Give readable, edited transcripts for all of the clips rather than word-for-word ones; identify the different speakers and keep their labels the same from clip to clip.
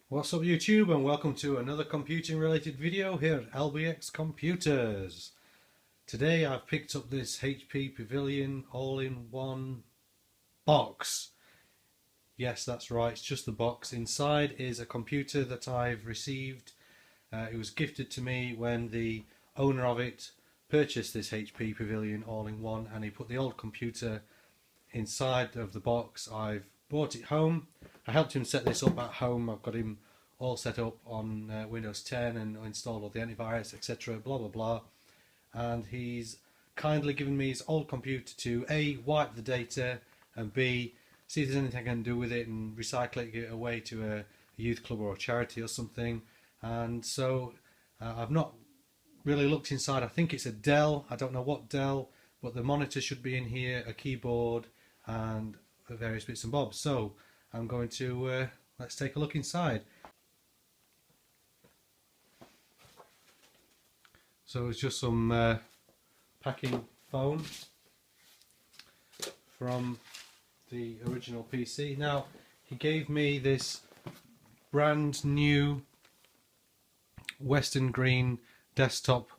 Speaker 1: What's up YouTube, and welcome to another computing related video here at LBX Computers. Today I've picked up this HP Pavilion all-in-one box. Yes, that's right, it's just the box. Inside is a computer that I've received. It was gifted to me when the owner of it purchased this HP Pavilion all-in-one, and he put the old computer inside of the box. I've brought it home. I helped him set this up at home. I've got him all set up on Windows 10 and installed all the antivirus, etc. blah blah blah, and he's kindly given me his old computer to A, wipe the data, and B, see if there's anything I can do with it and recycle it, give it away to a youth club or a charity or something. And so I've not really looked inside. I think it's a Dell. I don't know what Dell, but the monitor should be in here, a keyboard, and various bits and bobs. So I'm going to let's take a look inside. So it's just some packing foam from the original PC. Now, he gave me this brand new Western Green desktop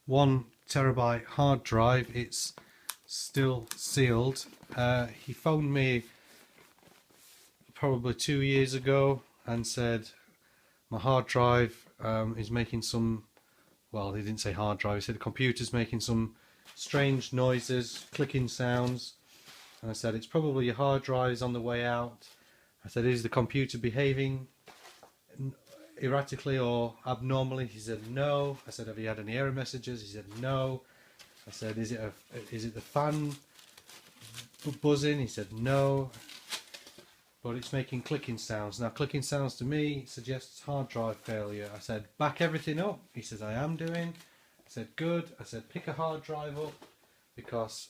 Speaker 1: 1 terabyte hard drive. It's still sealed. He phoned me probably 2 years ago and said my hard drive is making some, well, he didn't say hard drive, he said the computer's making some strange noises, clicking sounds, and I said it's probably your hard drive is on the way out. I said, is the computer behaving erratically or abnormally? He said no. I said, have you had any error messages? He said no. I said, is it the fan buzzing? He said no, but it's making clicking sounds. Now, clicking sounds to me suggests hard drive failure. I said, back everything up. He says, I am doing. I said, good. I said, pick a hard drive up, because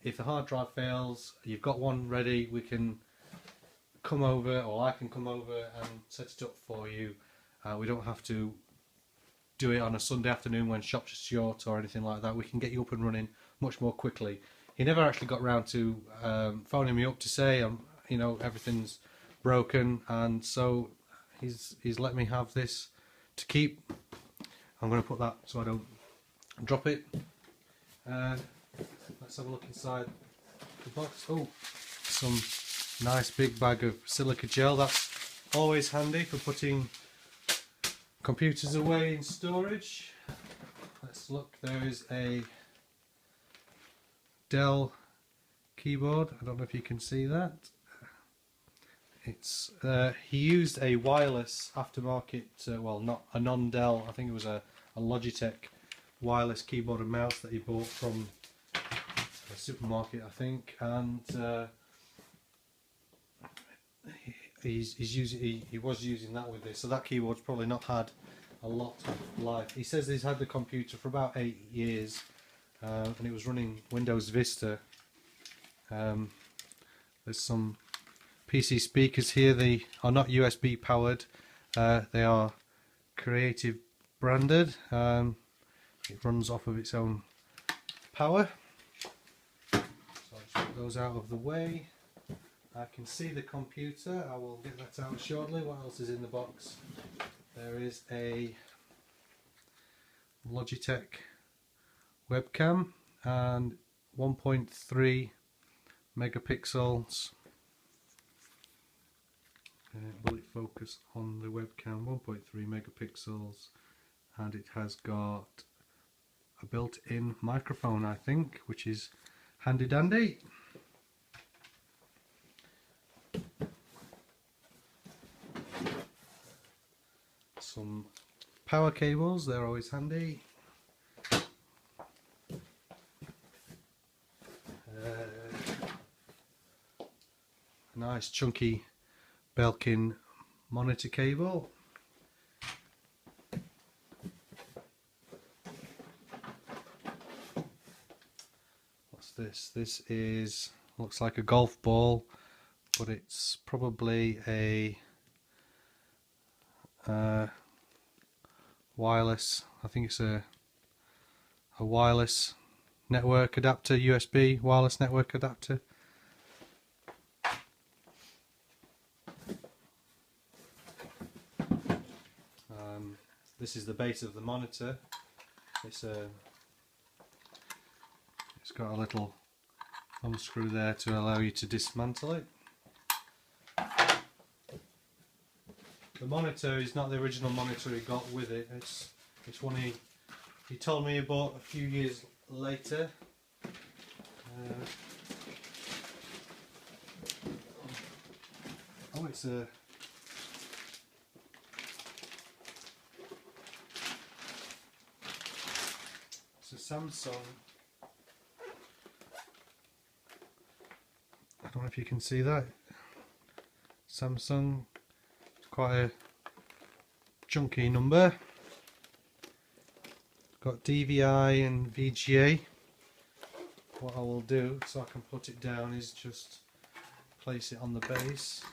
Speaker 1: if the hard drive fails, you've got one ready. We can come over, or I can come over and set it up for you. We don't have to do it on a Sunday afternoon when shops are short or anything like that. We can get you up and running much more quickly. He never actually got around to phoning me up to say, you know, everything's broken, and so he's let me have this to keep. I'm going to put that so I don't drop it. Let's have a look inside the box. Oh, some nice big bag of silica gel. That's always handy for putting computers away in storage. Let's look. There is a Dell keyboard. I don't know if you can see that. It's he used a wireless aftermarket, well, not a non-Dell, I think it was a Logitech wireless keyboard and mouse that he bought from a supermarket, I think, and he was using that with this, so that keyboard's probably not had a lot of life. He says he's had the computer for about 8 years, and it was running Windows Vista. There's some PC speakers here. They are not USB powered, they are Creative branded. It runs off of its own power. So I'll put those out of the way. I can see the computer. I will get that out shortly. What else is in the box? There is a Logitech webcam and 1.3 megapixels. Will it focus on the webcam? 1.3 megapixels, and it has got a built-in microphone, I think, which is handy dandy. Some power cables, they're always handy. A nice chunky Belkin monitor cable. What's this? This is, looks like a golf ball, but it's probably a wireless, I think it's a wireless network adapter, USB wireless network adapter. This is the base of the monitor. It's got a little unscrew there to allow you to dismantle it. The monitor is not the original monitor he got with it. It's one he told me about a few years later. Oh, it's a Samsung. I don't know if you can see that. Samsung. It's quite a chunky number. Got DVI and VGA. What I will do, so I can put it down, is just place it on the base.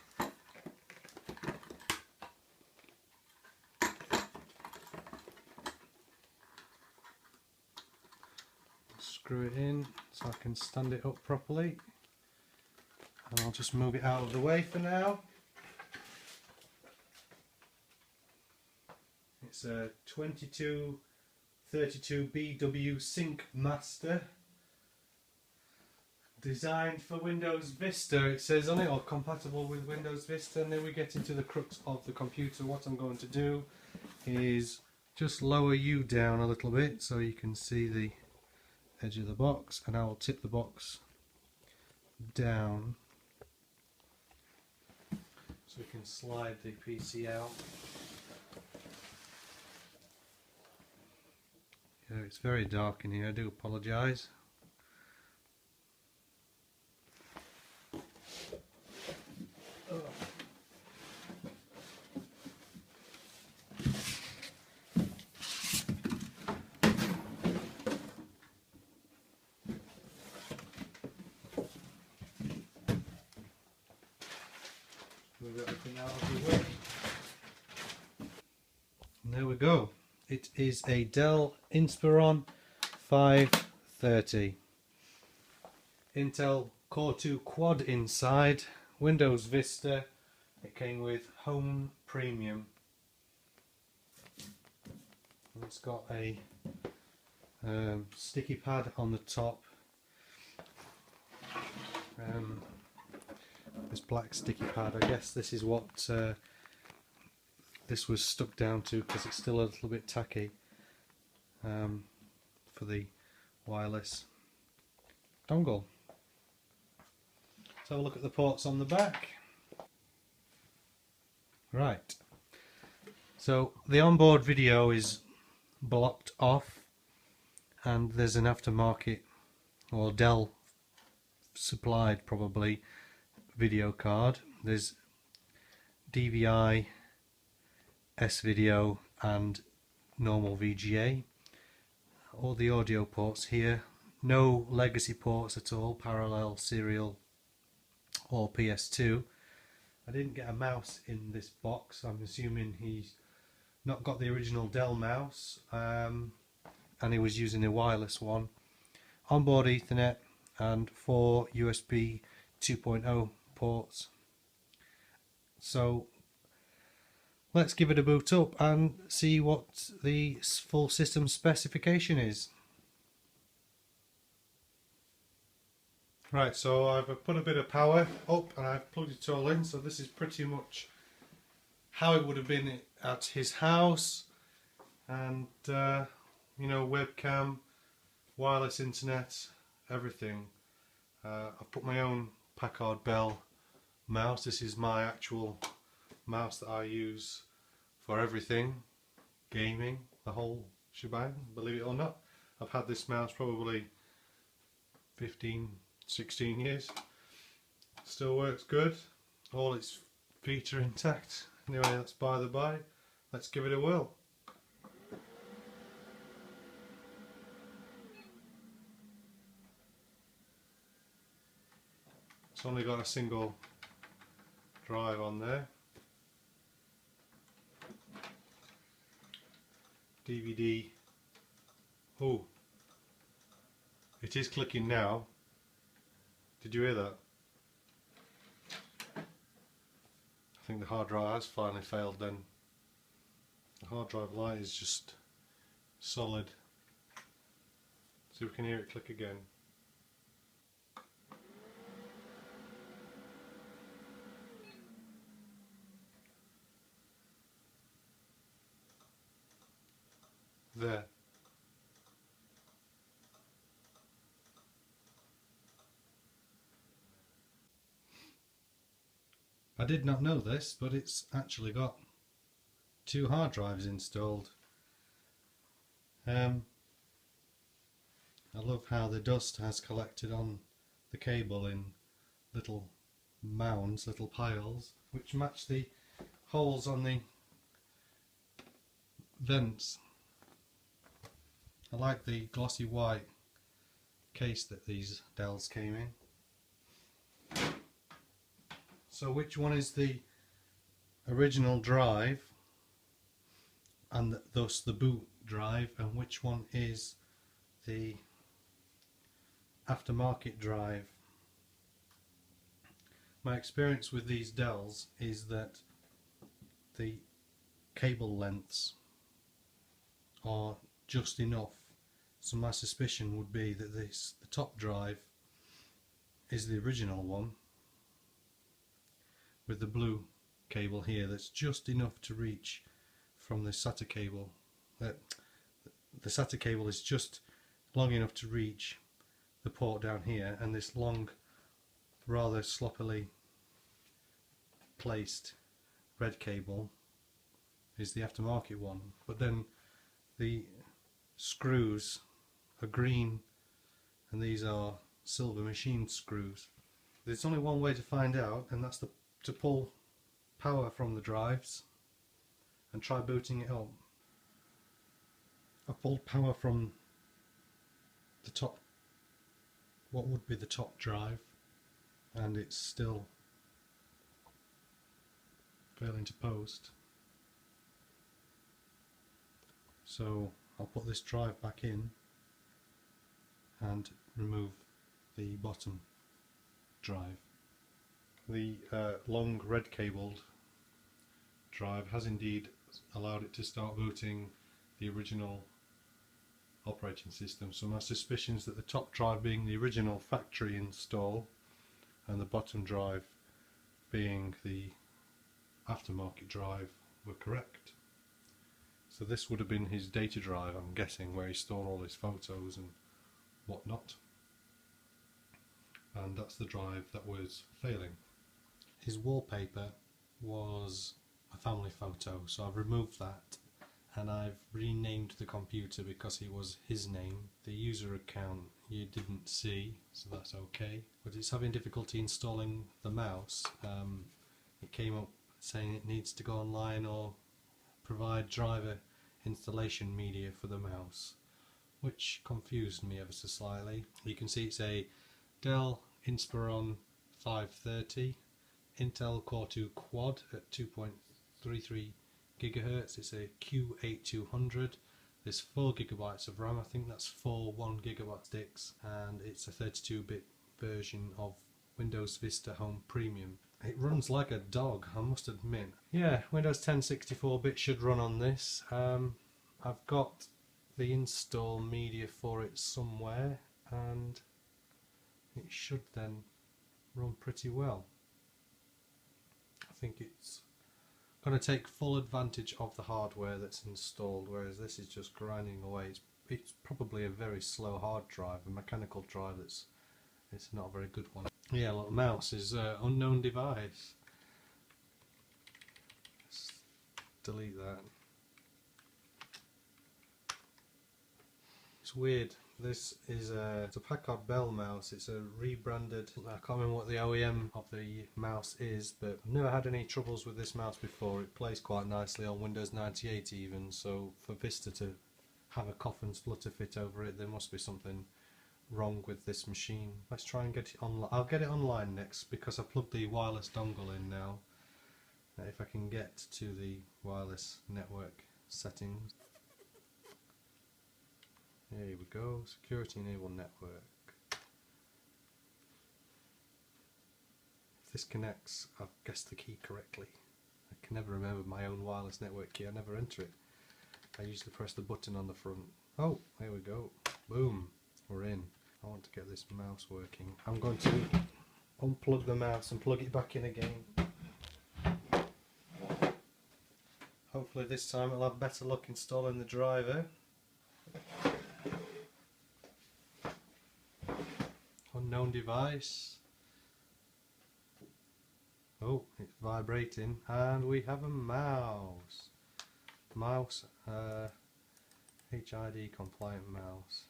Speaker 1: Screw it in so I can stand it up properly, and I'll just move it out of the way for now. It's a 2232 BW Sync Master, designed for Windows Vista, it says on it, or compatible with Windows Vista. And then we get into the crux of the computer. What I'm going to do is just lower you down a little bit so you can see the edge of the box, and I will tip the box down so we can slide the PC out. Yeah, it's very dark in here, I do apologise. Move everything out of the way. And there we go. It is a Dell Inspiron 530. Intel Core 2 Quad inside, Windows Vista. It came with Home Premium. And it's got a sticky pad on the top. This black sticky pad, I guess this is what this was stuck down to, because it's still a little bit tacky for the wireless dongle. Let's have a look at the ports on the back. Right, so the onboard video is blocked off, and there's an aftermarket, or Dell supplied probably, video card. There's DVI, S-Video and normal VGA. All the audio ports here, no legacy ports at all, parallel, serial or PS2. I didn't get a mouse in this box. I'm assuming he's not got the original Dell mouse, and he was using a wireless one. Onboard Ethernet and 4 USB 2.0 ports. So let's give it a boot up and see what the full system specification is. Right, so I've put a bit of power up and I've plugged it all in, so this is pretty much how it would have been at his house. And you know, webcam, wireless internet, everything. I've put my own Packard Bell mouse. This is my actual mouse that I use for everything, gaming, the whole shebang, believe it or not. I've had this mouse probably 15, 16 years. Still works good. All its feet are intact. Anyway, that's by the by. Let's give it a whirl. It's only got a single drive on there. DVD. Oh, it is clicking now. Did you hear that? I think the hard drive has finally failed then. The hard drive light is just solid. See if we can hear it click again. There. I did not know this, but it's actually got 2 hard drives installed. I love how the dust has collected on the cable in little mounds, little piles, which match the holes on the vents. I like the glossy white case that these Dells came in. So which one is the original drive and thus the boot drive, and which one is the aftermarket drive? My experience with these Dells is that the cable lengths are just enough, so my suspicion would be that the top drive is the original one with the blue cable here that's just enough to reach from the SATA cable. The SATA cable is just long enough to reach the port down here, and this long, rather sloppily placed red cable is the aftermarket one. But then the screws are green and these are silver machine screws. There's only one way to find out, and that's to pull power from the drives and try booting it up. I've pulled power from the top, what would be the top drive, and it's still failing to post. So I'll put this drive back in and remove the bottom drive. The long red cabled drive has indeed allowed it to start booting the original operating system, so my suspicions that the top drive being the original factory install and the bottom drive being the aftermarket drive were correct. So this would have been his data drive, I'm guessing, where he stored all his photos and whatnot, and that's the drive that was failing. His wallpaper was a family photo, so I've removed that and I've renamed the computer because it was his name. The user account you didn't see, so that's okay, but it's having difficulty installing the mouse. It came up saying it needs to go online or provide driver installation media for the mouse, which confused me ever so slightly. You can see it's a Dell Inspiron 530 Intel Core 2 Quad at 2.33 gigahertz. It's a Q8200. There's 4 gigabytes of RAM. I think that's 4 1GB sticks, and it's a 32-bit version of Windows Vista Home Premium. It runs like a dog, I must admit. Yeah, Windows 10 64-bit should run on this. I've got the install media for it somewhere, and it should then run pretty well. I think it's going to take full advantage of the hardware that's installed, whereas this is just grinding away. It's probably a very slow hard drive, a mechanical drive it's not a very good one. Yeah, look, mouse is unknown device. Let's delete that. It's weird. This is it's a Packard Bell mouse. It's a rebranded, I can't remember what the OEM of the mouse is, but I've never had any troubles with this mouse before. It plays quite nicely on Windows 98 even, so for Vista to have a cough and splutter fit over it, there must be something wrong with this machine. Let's try and get it online. I'll get it online next because I plugged the wireless dongle in now. If I can get to the wireless network settings. There we go, security enabled network. If this connects, I've guessed the key correctly. I can never remember my own wireless network key, I never enter it. I usually press the button on the front. Oh, there we go. Boom, we're in. I want to get this mouse working. I'm going to unplug the mouse and plug it back in again. Hopefully this time I'll have better luck installing the driver. Unknown device. Oh, it's vibrating, and we have a mouse. HID compliant mouse.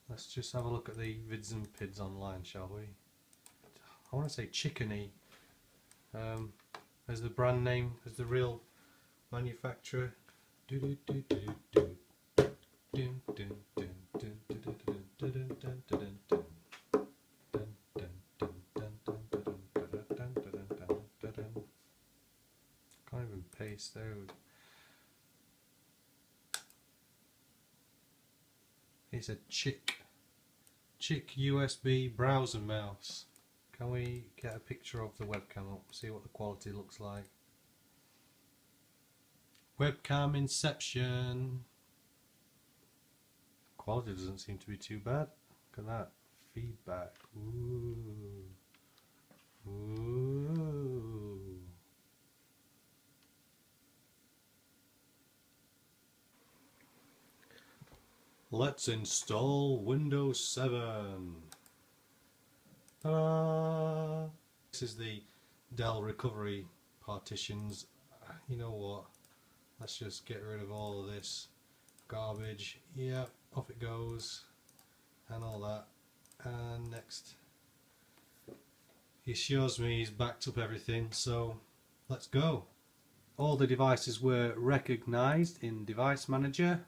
Speaker 1: Let's just have a look at the vids and pids online, shall we? I want to say Chickeny. As the brand name, as the real manufacturer. Can't even paste out. It's a Chick USB browser mouse. Can we get a picture of the webcam up, see what the quality looks like? Webcam inception. Quality doesn't seem to be too bad. Look at that feedback. Ooh. Ooh. Let's install Windows 7. This is the Dell recovery partitions. You know what? Let's just get rid of all of this garbage. Yeah, off it goes. And all that. And next. He shows me he's backed up everything, so let's go. All the devices were recognized in Device Manager.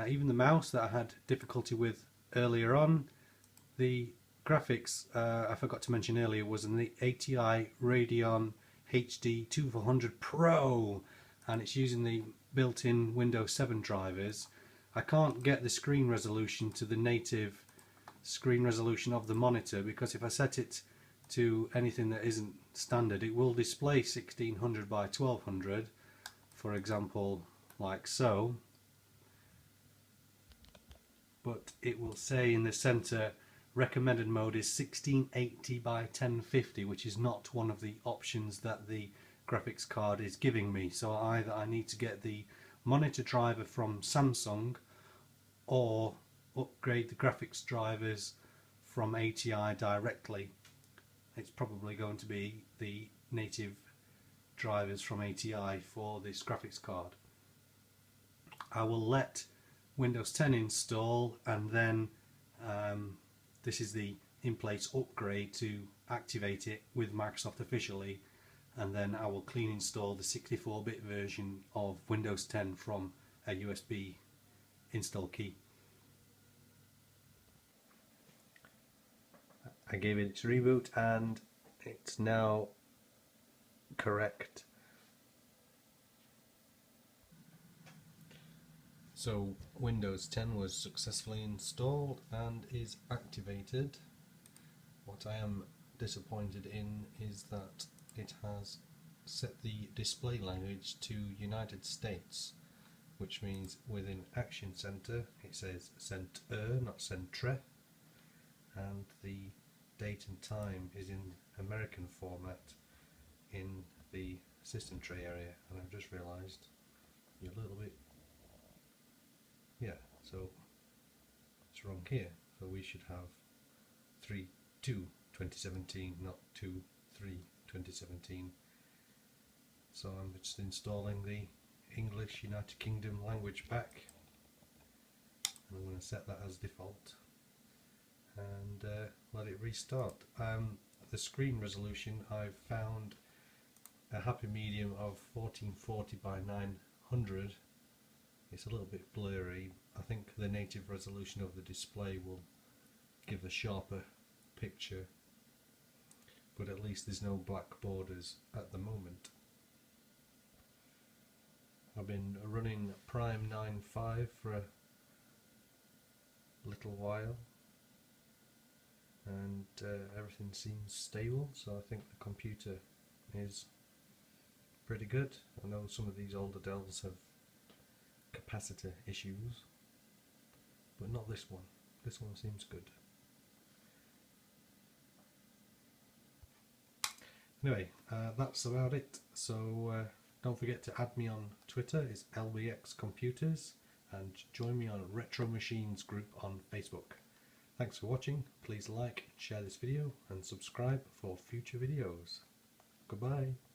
Speaker 1: Even the mouse that I had difficulty with earlier on. The graphics, I forgot to mention earlier, was an ATI Radeon HD 2400 Pro, and it's using the built-in Windows 7 drivers. I can't get the screen resolution to the native screen resolution of the monitor, because if I set it to anything that isn't standard, it will display 1600 by 1200, for example, like so. But it will say in the center recommended mode is 1680 by 1050, which is not one of the options that the graphics card is giving me. So either I need to get the monitor driver from Samsung or upgrade the graphics drivers from ATI directly. It's probably going to be the native drivers from ATI for this graphics card. I will let Windows 10 install, and then this is the in-place upgrade to activate it with Microsoft officially, and then I will clean install the 64-bit version of Windows 10 from a USB install key. I gave it its reboot and it's now correct. So Windows 10 was successfully installed and is activated. What I am disappointed in is that it has set the display language to United States, which means within Action Center it says Center, not Centre, and the date and time is in American format in the system tray area, and I've just realised you're a little bit, yeah, so it's wrong here, so we should have 3.2.2017, not 2.3.2017. So I'm just installing the English United Kingdom language pack, and I'm going to set that as default and let it restart. The screen resolution, I've found a happy medium of 1440 by 900. It's a little bit blurry. I think the native resolution of the display will give a sharper picture, but at least there's no black borders at the moment. I've been running Prime 9.5 for a little while, and everything seems stable, so I think the computer is pretty good. I know some of these older Dells have capacitor issues, but not this one. This one seems good. Anyway, that's about it. So don't forget to add me on Twitter, it's LBX Computers, and join me on Retro Machines group on Facebook. Thanks for watching. Please like and share this video and subscribe for future videos. Goodbye.